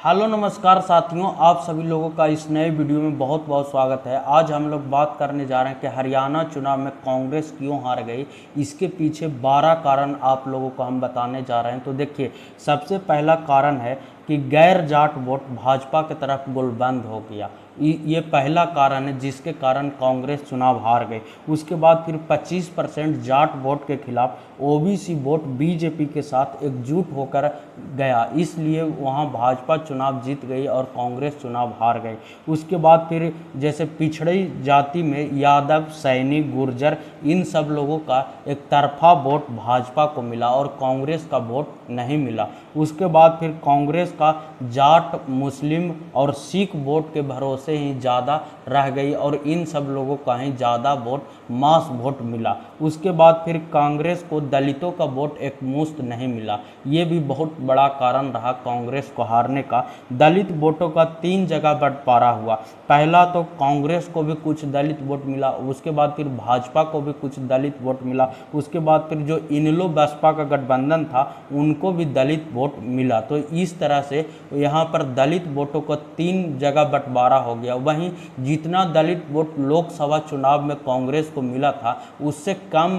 Hello नमस्कार साथियों, आप सभी लोगों का इस नए वीडियो में बहुत बहुत स्वागत है। आज हम लोग बात करने जा रहे हैं कि हरियाणा चुनाव में कांग्रेस क्यों हार गई। इसके पीछे 12 कारण आप लोगों को हम बताने जा रहे हैं। तो देखिए, सबसे पहला कारण है कि गैर जाट वोट भाजपा की तरफ गुलबंद हो गया। ये पहला कारण है जिसके कारण कांग्रेस चुनाव हार गई। उसके बाद फिर 25% जाट वोट के खिलाफ ओबीसी वोट बीजेपी के साथ एकजुट होकर गया, इसलिए वहां भाजपा चुनाव जीत गई और कांग्रेस चुनाव हार गई। उसके बाद फिर जैसे पिछड़ी जाति में यादव, सैनी, गुर्जर, इन सब लोगों का एक तरफा वोट भाजपा को मिला और कांग्रेस का वोट नहीं मिला। उसके बाद फिर कांग्रेस का जाट, मुस्लिम और सिख वोट के भरोसे ही ज़्यादा रह गई और इन सब लोगों का ही ज़्यादा वोट, मास वोट मिला। उसके बाद फिर कांग्रेस को दलितों का वोट एक मुश्त नहीं मिला। ये भी बहुत बड़ा कारण रहा कांग्रेस को हारने का। दलित वोटों का 3 जगह बंटवारा हुआ। पहला तो कांग्रेस को भी कुछ दलित वोट मिला, उसके बाद फिर भाजपा को भी कुछ दलित वोट मिला, उसके बाद फिर जो इनेलो बसपा का गठबंधन था उनको भी दलित वोट मिला। तो इस तरह से यहाँ पर दलित वोटों को 3 जगह बंटवारा हो गया। वहीं जितना दलित वोट लोकसभा चुनाव में कांग्रेस को मिला था उससे कम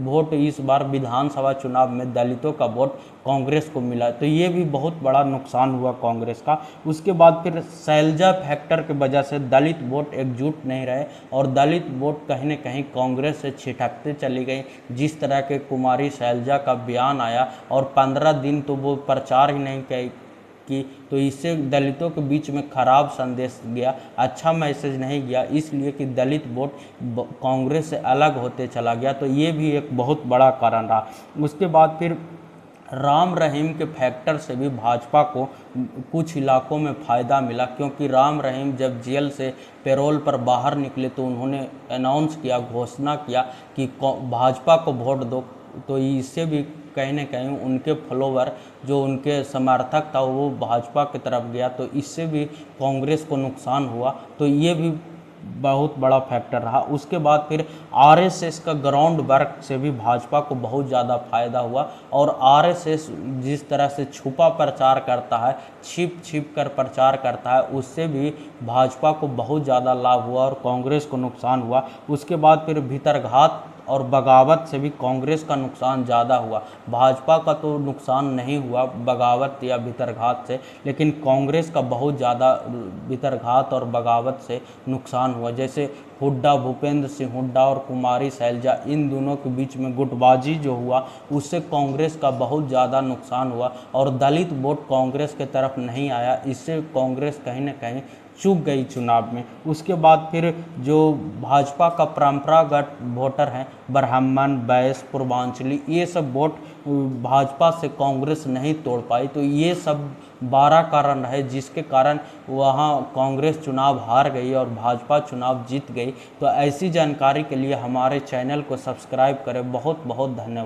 वोट इस बार विधानसभा चुनाव में दलितों का वोट कांग्रेस को मिला। तो ये भी बहुत बड़ा नुकसान हुआ कांग्रेस का। उसके बाद फिर शैलजा फैक्टर की वजह से दलित वोट एकजुट नहीं रहे और दलित वोट कहीं न कहीं कांग्रेस से छिटकते चली गई। जिस तरह के कुमारी शैलजा का बयान आया और 15 दिन तो वो प्रचार ही नहीं की, तो इससे दलितों के बीच में खराब संदेश गया, अच्छा मैसेज नहीं गया, इसलिए कि दलित वोट कांग्रेस से अलग होते चला गया। तो ये भी एक बहुत बड़ा कारण रहा। उसके बाद फिर राम रहीम के फैक्टर से भी भाजपा को कुछ इलाकों में फ़ायदा मिला, क्योंकि राम रहीम जब जेल से पैरोल पर बाहर निकले तो उन्होंने अनाउंस किया, घोषणा किया कि भाजपा को वोट दो। तो इससे भी कहीं न कहीं उनके फॉलोवर, जो उनके समर्थक था, वो भाजपा की तरफ गया, तो इससे भी कांग्रेस को नुकसान हुआ। तो ये भी बहुत बड़ा फैक्टर रहा। उसके बाद फिर आरएसएस का ग्राउंड वर्क से भी भाजपा को बहुत ज़्यादा फायदा हुआ और आरएसएस जिस तरह से छुपा प्रचार करता है, छिप छिप कर प्रचार करता है, उससे भी भाजपा को बहुत ज़्यादा लाभ हुआ और कांग्रेस को नुकसान हुआ। उसके बाद फिर भीतरघात और बगावत से भी कांग्रेस का नुकसान ज़्यादा हुआ। भाजपा का तो नुकसान नहीं हुआ बगावत या भीतरघात से, लेकिन कांग्रेस का बहुत ज़्यादा भीतरघात और बगावत से नुकसान हुआ। जैसे हुड्डा, भूपेंद्र सिंह हुड्डा और कुमारी शैलजा, इन दोनों के बीच में गुटबाजी जो हुआ उससे कांग्रेस का बहुत ज़्यादा नुकसान हुआ और दलित वोट कांग्रेस के तरफ नहीं आया। इससे कांग्रेस कहीं न कहीं चूक गई चुनाव में। उसके बाद फिर जो भाजपा का परंपरागत वोटर हैं, ब्राह्मण, वैश्य, पूर्वांचली, ये सब वोट भाजपा से कांग्रेस नहीं तोड़ पाई। तो ये सब 12 कारण रहे जिसके कारण वहाँ कांग्रेस चुनाव हार गई और भाजपा चुनाव जीत गई। तो ऐसी जानकारी के लिए हमारे चैनल को सब्सक्राइब करें। बहुत बहुत धन्यवाद।